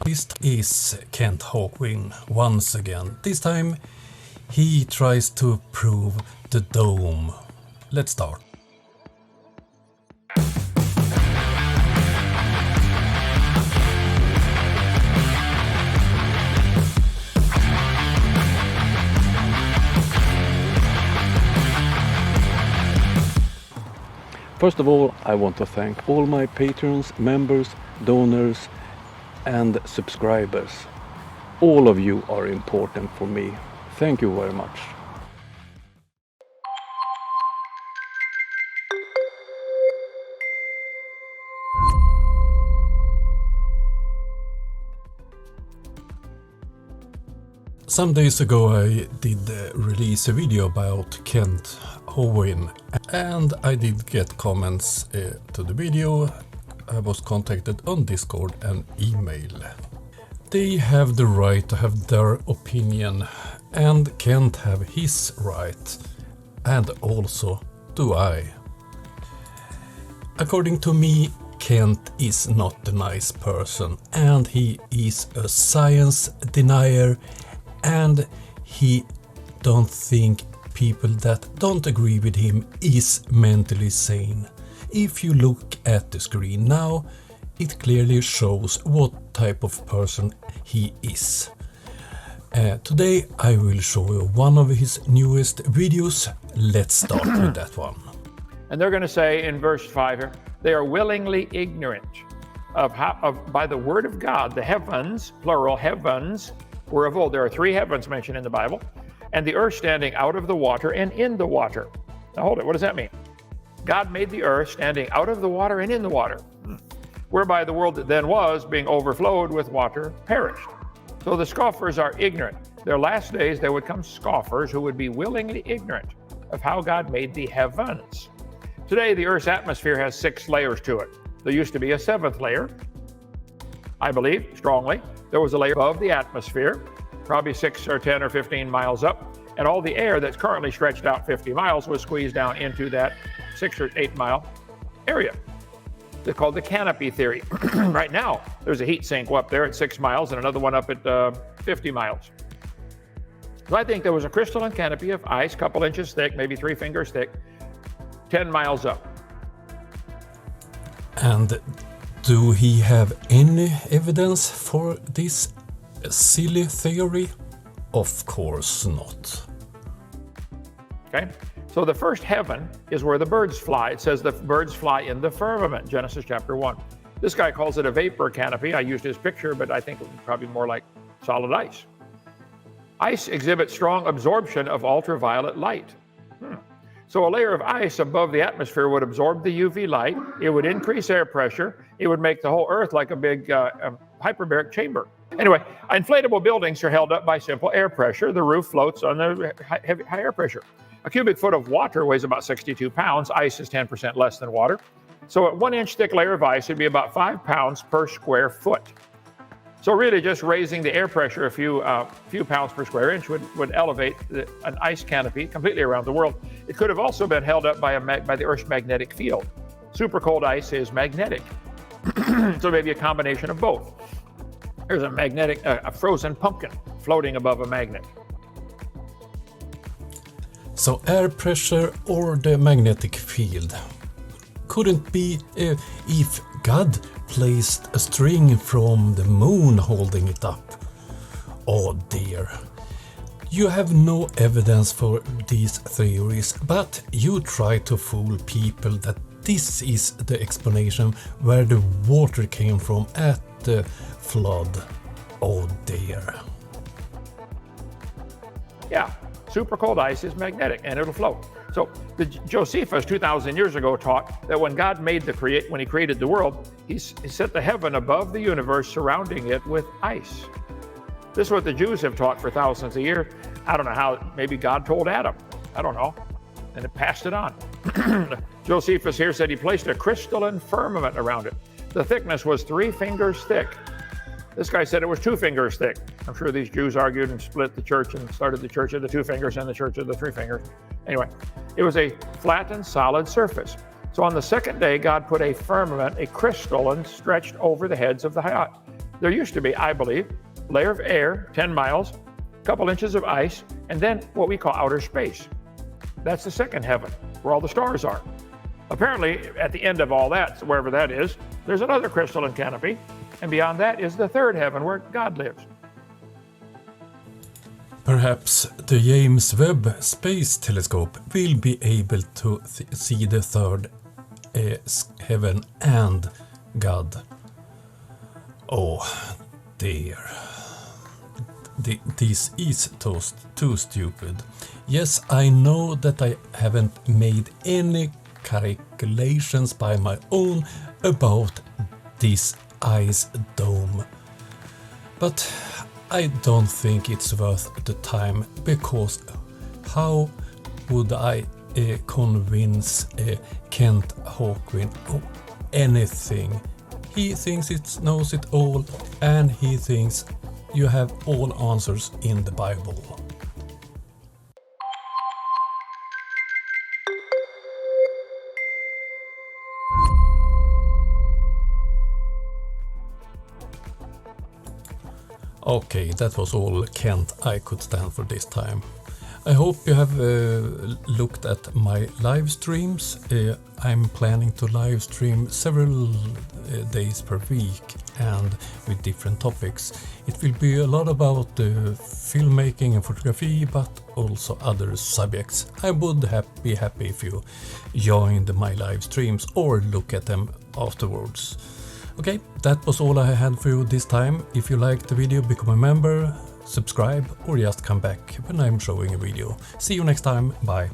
This is Kent Hovind once again. This time he tries to prove the dome. Let's start. First of all, I want to thank all my patrons, members, donors and subscribers. All of you are important for me. Thank you very much. Some days ago I did release a video about Kent Hovind and I did get comments to the video. I was contacted on Discord and email. They have the right to have their opinion and Kent have his right, and also do I. According to me, Kent is not a nice person and he is a science denier, and he don't think people that don't agree with him is mentally sane. If you look at the screen now, it clearly shows what type of person he is. Today I will show you one of his newest videos. Let's start with that one. And they're going to say in verse 5 here, they are willingly ignorant of how, by the word of God, the heavens, plural heavens, were of old. There are 3 heavens mentioned in the Bible, and the earth standing out of the water and in the water. Now hold it, what does that mean? God made the earth standing out of the water and in the water, whereby the world that then was, being overflowed with water, perished. So the scoffers are ignorant. Their last days there would come scoffers who would be willingly ignorant of how God made the heavens. Today the earth's atmosphere has 6 layers to it. There used to be a 7th layer. I believe strongly there was a layer above the atmosphere, probably 6 or 10 or 15 miles up, and all the air that's currently stretched out 50 miles was squeezed down into that 6 or 8 mile area. They're called the canopy theory. Right now, there's a heat sink up there at 6 miles and another one up at 50 miles. So I think there was a crystalline canopy of ice, a couple inches thick, maybe 3 fingers thick, 10 miles up. And do he have any evidence for this silly theory? Of course not. Okay, so the first heaven is where the birds fly. It says the birds fly in the firmament, Genesis chapter 1. This guy calls it a vapor canopy. I used his picture, but I think it was probably more like solid ice. Ice exhibits strong absorption of ultraviolet light. So a layer of ice above the atmosphere would absorb the UV light. It would increase air pressure. It would make the whole earth like a big hyperbaric chamber. Anyway, inflatable buildings are held up by simple air pressure. The roof floats on the high air pressure. A cubic foot of water weighs about 62 pounds. Ice is 10% less than water. So a 1-inch thick layer of ice would be about 5 pounds per square foot. So really just raising the air pressure a few pounds per square inch would elevate an ice canopy completely around the world. It could have also been held up by the Earth's magnetic field. Super cold ice is magnetic. So maybe a combination of both. There's a frozen pumpkin floating above a magnet. So air pressure or the magnetic field couldn't be if God placed a string from the moon holding it up. Oh dear. You have no evidence for these theories, but you try to fool people that this is the explanation where the water came from at the flood. Oh dear. Yeah, super cold ice is magnetic and it'll float. So Josephus 2,000 years ago taught that when God when he created the world, he set the heaven above the universe, surrounding it with ice. This is what the Jews have taught for thousands of years. I don't know how, maybe God told Adam, I don't know, and it passed it on. Josephus here said he placed a crystalline firmament around it. The thickness was 3 fingers thick. This guy said it was 2 fingers thick. I'm sure these Jews argued and split the church and started the church of the 2 fingers and the church of the 3 fingers. Anyway, it was a flattened, solid surface. So on the second day, God put a firmament, a crystalline, stretched over the heads of the There used to be, I believe, a layer of air, 10 miles, a couple inches of ice, and then what we call outer space. That's the second heaven, where all the stars are. Apparently, at the end of all that, wherever that is, there's another crystalline canopy, and beyond that is the third heaven, where God lives. Perhaps the James Webb Space Telescope will be able to see the third heaven and God. Oh dear. This is too stupid. Yes, I know that I haven't made any calculations by my own about this ice dome. But I don't think it's worth the time, because how would I convince Kent Hovind of anything? He thinks it knows it all, and he thinks you have all answers in the Bible. Okay, that was all Kent I could stand for this time. I hope you have looked at my live streams. I'm planning to live stream several days per week and with different topics. It will be a lot about filmmaking and photography, but also other subjects. I would be happy if you joined my live streams or look at them afterwards. Okay, that was all I had for you this time. If you liked the video, become a member, subscribe, or just come back when I'm showing a video. See you next time, bye.